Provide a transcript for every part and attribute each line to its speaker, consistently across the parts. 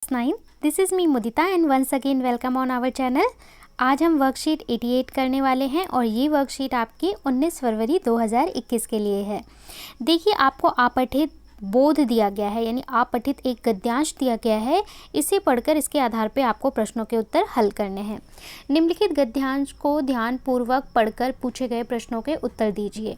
Speaker 1: 9। This is me Mudita and once again welcome on our channel. आज हम worksheet 88 करने वाले हैं और ये वर्कशीट आपकी 19 फरवरी 2021 के लिए है। देखिए, आपको अपठित बोध दिया गया है, यानी अपठित एक गद्यांश दिया गया है। इसे पढ़कर इसके आधार पे आपको प्रश्नों के उत्तर हल करने हैं। निम्नलिखित गद्यांश को ध्यानपूर्वक पढ़कर पूछे गए प्रश्नों के उत्तर दीजिए।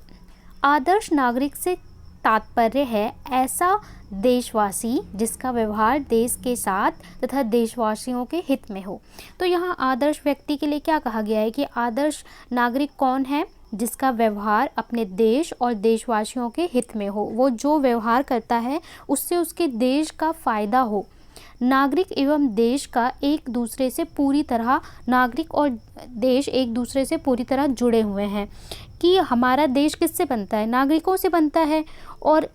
Speaker 1: आदर्श नागरिक से तात्पर्य है ऐसा देशवासी जिसका व्यवहार देश के साथ तथा देशवासियों के हित में हो। तो यहाँ आदर्श व्यक्ति के लिए क्या कहा गया है कि आदर्श नागरिक कौन है? जिसका व्यवहार अपने देश और देशवासियों के हित में हो। वो जो व्यवहार करता है उससे उसके देश का फ़ायदा हो। नागरिक एवं देश का एक दूसरे से पूरी तरह नागरिक और देश एक दूसरे से पूरी तरह जुड़े हुए हैं कि हमारा देश किससे बनता है? नागरिकों से बनता है। और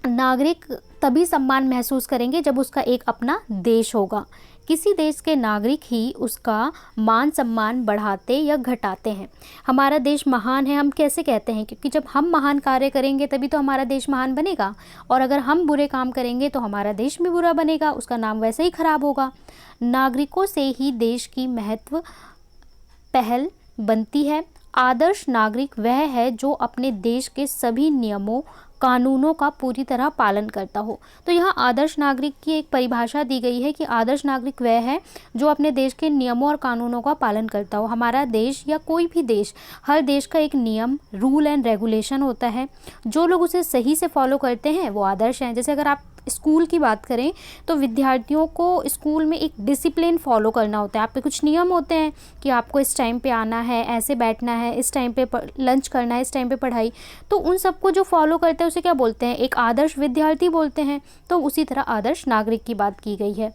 Speaker 1: नागरिक तभी सम्मान महसूस करेंगे जब उसका एक अपना देश होगा। किसी देश के नागरिक ही उसका मान सम्मान बढ़ाते या घटाते हैं। हमारा देश महान है हम कैसे कहते हैं? क्योंकि जब हम महान कार्य करेंगे तभी तो हमारा देश महान बनेगा, और अगर हम बुरे काम करेंगे तो हमारा देश भी बुरा बनेगा, उसका नाम वैसे ही खराब होगा। नागरिकों से ही देश की महत्व पहल बनती है। आदर्श नागरिक वह है जो अपने देश के सभी नियमों कानूनों का पूरी तरह पालन करता हो। तो यहाँ आदर्श नागरिक की एक परिभाषा दी गई है कि आदर्श नागरिक वह है जो अपने देश के नियमों और कानूनों का पालन करता हो। हमारा देश या कोई भी देश, हर देश का एक नियम, रूल एंड रेगुलेशन होता है। जो लोग उसे सही से फॉलो करते हैं वो आदर्श हैं। जैसे अगर आप स्कूल की बात करें तो विद्यार्थियों को स्कूल में एक डिसिप्लिन फॉलो करना होता है। आपके कुछ नियम होते हैं कि आपको इस टाइम पे आना है, ऐसे बैठना है, इस टाइम पे लंच करना है, इस टाइम पे पढ़ाई। तो उन सबको जो फॉलो करते हैं उसे क्या बोलते हैं? एक आदर्श विद्यार्थी बोलते हैं। तो उसी तरह आदर्श नागरिक की बात की गई है।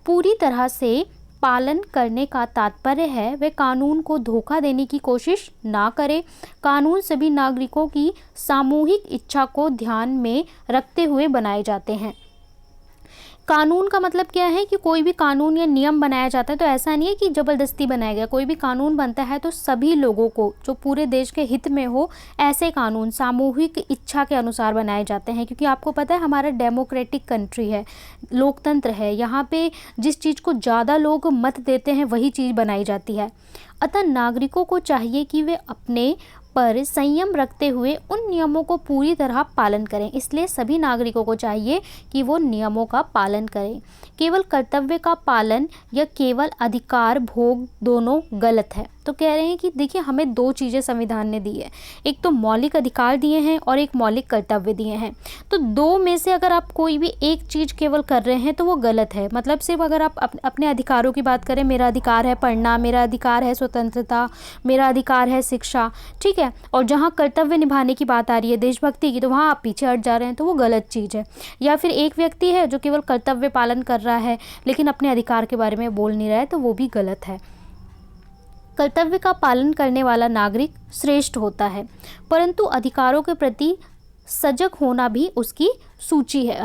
Speaker 1: पूरी तरह से पालन करने का तात्पर्य है वे कानून को धोखा देने की कोशिश ना करे। कानून सभी नागरिकों की सामूहिक इच्छा को ध्यान में रखते हुए बनाए जाते हैं। कानून का मतलब क्या है कि कोई भी कानून या नियम बनाया जाता है तो ऐसा नहीं है कि ज़बरदस्ती बनाया गया। कोई भी कानून बनता है तो सभी लोगों को, जो पूरे देश के हित में हो, ऐसे कानून सामूहिक इच्छा के अनुसार बनाए जाते हैं। क्योंकि आपको पता है हमारा डेमोक्रेटिक कंट्री है, लोकतंत्र है। यहाँ पे जिस चीज़ को ज़्यादा लोग मत देते हैं वही चीज़ बनाई जाती है। अतः नागरिकों को चाहिए कि वे अपने पर संयम रखते हुए उन नियमों को पूरी तरह पालन करें। इसलिए सभी नागरिकों को चाहिए कि वो नियमों का पालन करें। केवल कर्तव्य का पालन या केवल अधिकार भोग दोनों गलत है। तो कह रहे हैं कि देखिए, हमें दो चीज़ें संविधान ने दी है। एक तो मौलिक अधिकार दिए हैं और एक मौलिक कर्तव्य दिए हैं। तो दो में से अगर आप कोई भी एक चीज़ केवल कर रहे हैं तो वो गलत है। मतलब सिर्फ अगर आप अपने अधिकारों की बात करें, मेरा अधिकार है पढ़ना, मेरा अधिकार है स्वतंत्रता, मेरा अधिकार है शिक्षा, ठीक है, और जहाँ कर्तव्य निभाने की बात आ रही है देशभक्ति की, तो वहाँ आप पीछे हट जा रहे हैं, तो वो गलत चीज़ है। या फिर एक व्यक्ति है जो केवल कर्तव्य पालन कर रहा है लेकिन अपने अधिकार के बारे में बोल नहीं रहा है, तो वो भी गलत है। कर्तव्य का पालन करने वाला नागरिक श्रेष्ठ होता है, परंतु अधिकारों के प्रति सजग होना भी उसकी सूची है,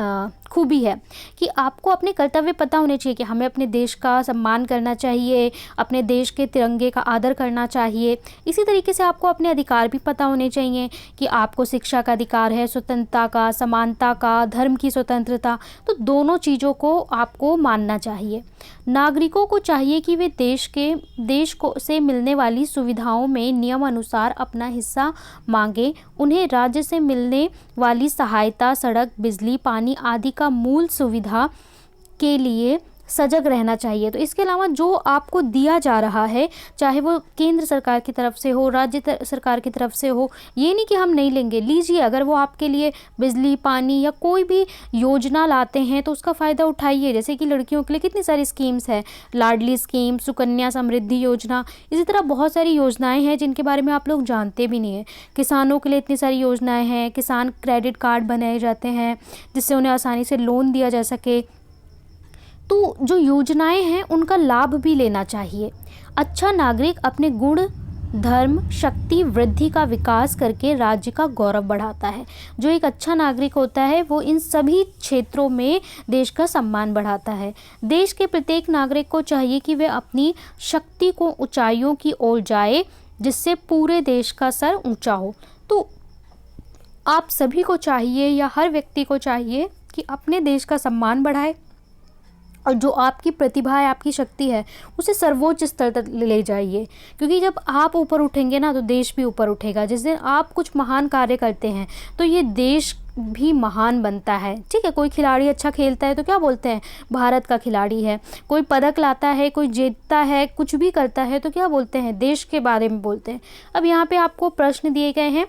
Speaker 1: खूबी है कि आपको अपने कर्तव्य पता होने चाहिए कि हमें अपने देश का सम्मान करना चाहिए, अपने देश के तिरंगे का आदर करना चाहिए। इसी तरीके से आपको अपने अधिकार भी पता होने चाहिए कि आपको शिक्षा का अधिकार है, स्वतंत्रता का, समानता का, धर्म की स्वतंत्रता। तो दोनों चीज़ों को आपको मानना चाहिए। नागरिकों को चाहिए कि वे देश को से मिलने वाली सुविधाओं में नियम अनुसार अपना हिस्सा मांगे। उन्हें राज्य से मिलने वाली सहायता, सड़क, बिजली, पानी आदि का मूल सुविधा के लिए सजग रहना चाहिए। तो इसके अलावा जो आपको दिया जा रहा है, चाहे वो केंद्र सरकार की तरफ से हो, राज्य सरकार की तरफ से हो, ये नहीं कि हम नहीं लेंगे, लीजिए। अगर वो आपके लिए बिजली, पानी या कोई भी योजना लाते हैं तो उसका फ़ायदा उठाइए। जैसे कि लड़कियों के लिए कितनी सारी स्कीम्स हैं, लाडली स्कीम, सुकन्या समृद्धि योजना, इसी तरह बहुत सारी योजनाएं हैं जिनके बारे में आप लोग जानते भी नहीं हैं। किसानों के लिए इतनी सारी योजनाएं हैं, किसान क्रेडिट कार्ड बनाए जाते हैं जिससे उन्हें आसानी से लोन दिया जा सके। तो जो योजनाएं हैं उनका लाभ भी लेना चाहिए। अच्छा नागरिक अपने गुण, धर्म, शक्ति, वृद्धि का विकास करके राज्य का गौरव बढ़ाता है। जो एक अच्छा नागरिक होता है वो इन सभी क्षेत्रों में देश का सम्मान बढ़ाता है। देश के प्रत्येक नागरिक को चाहिए कि वे अपनी शक्ति को ऊंचाइयों की ओर जाए जिससे पूरे देश का सर ऊंचा हो। तो आप सभी को चाहिए या हर व्यक्ति को चाहिए कि अपने देश का सम्मान बढ़ाए और जो आपकी प्रतिभा है, आपकी शक्ति है, उसे सर्वोच्च स्तर तक ले जाइए, क्योंकि जब आप ऊपर उठेंगे ना तो देश भी ऊपर उठेगा। जिस दिन आप कुछ महान कार्य करते हैं तो ये देश भी महान बनता है। ठीक है, कोई खिलाड़ी अच्छा खेलता है तो क्या बोलते हैं, भारत का खिलाड़ी है। कोई पदक लाता है, कोई जीतता है, कुछ भी करता है तो क्या बोलते हैं, देश के बारे में बोलते हैं। अब यहाँ पे आपको प्रश्न दिए गए हैं,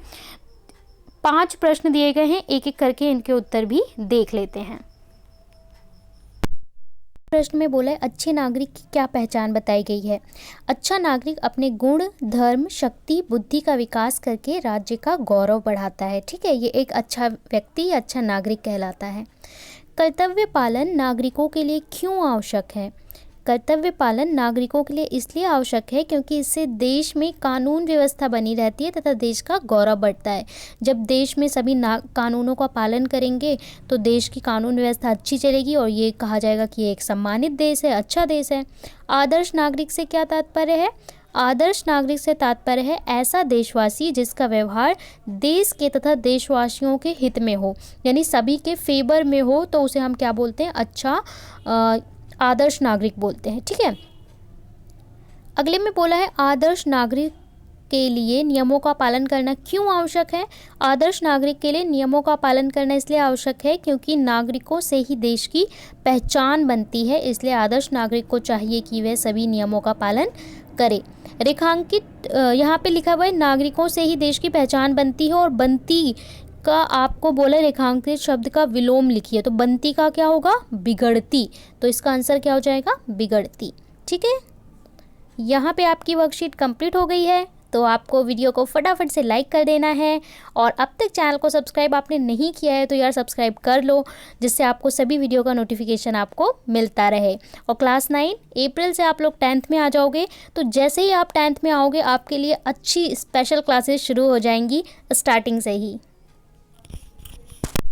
Speaker 1: 5 प्रश्न दिए गए हैं, एक एक करके इनके उत्तर भी देख लेते हैं। प्रश्न में बोला है अच्छे नागरिक की क्या पहचान बताई गई है। अच्छा नागरिक अपने गुण, धर्म, शक्ति, बुद्धि का विकास करके राज्य का गौरव बढ़ाता है। ठीक है, ये एक अच्छा व्यक्ति, अच्छा नागरिक कहलाता है। कर्तव्य पालन नागरिकों के लिए क्यों आवश्यक है। कर्तव्य पालन नागरिकों के लिए इसलिए आवश्यक है क्योंकि इससे देश में कानून व्यवस्था बनी रहती है तथा देश का गौरव बढ़ता है। जब देश में सभी कानूनों का पालन करेंगे तो देश की कानून व्यवस्था अच्छी चलेगी और ये कहा जाएगा कि ये एक सम्मानित देश है, अच्छा देश है। आदर्श नागरिक से क्या तात्पर्य है। आदर्श नागरिक से तात्पर्य है ऐसा देशवासी जिसका व्यवहार देश के तथा देशवासियों के हित में हो, यानी सभी के फेवर में हो, तो उसे हम क्या बोलते हैं, अच्छा आदर्श नागरिक बोलते हैं। ठीक है, अगले में बोला है आदर्श नागरिक के लिए नियमों का पालन करना क्यों आवश्यक है। आदर्श नागरिक के लिए नियमों का पालन करना इसलिए आवश्यक है क्योंकि नागरिकों से ही देश की पहचान बनती है, इसलिए आदर्श नागरिक को चाहिए कि वह सभी नियमों का पालन करे। रेखांकित यहाँ पे लिखा हुआ है नागरिकों से ही देश की पहचान बनती है, और बनती का आपको बोला रेखांकित शब्द का विलोम लिखिए, तो बनती का क्या होगा, बिगड़ती, तो इसका आंसर क्या हो जाएगा, बिगड़ती। ठीक है, यहाँ पे आपकी वर्कशीट कंप्लीट हो गई है, तो आपको वीडियो को फटाफट से लाइक कर देना है, और अब तक चैनल को सब्सक्राइब आपने नहीं किया है तो यार सब्सक्राइब कर लो, जिससे आपको सभी वीडियो का नोटिफिकेशन आपको मिलता रहे। और क्लास 9 अप्रैल से आप लोग 10th में आ जाओगे, तो जैसे ही आप 10th में आओगे आपके लिए अच्छी स्पेशल क्लासेस शुरू हो जाएंगी स्टार्टिंग से ही।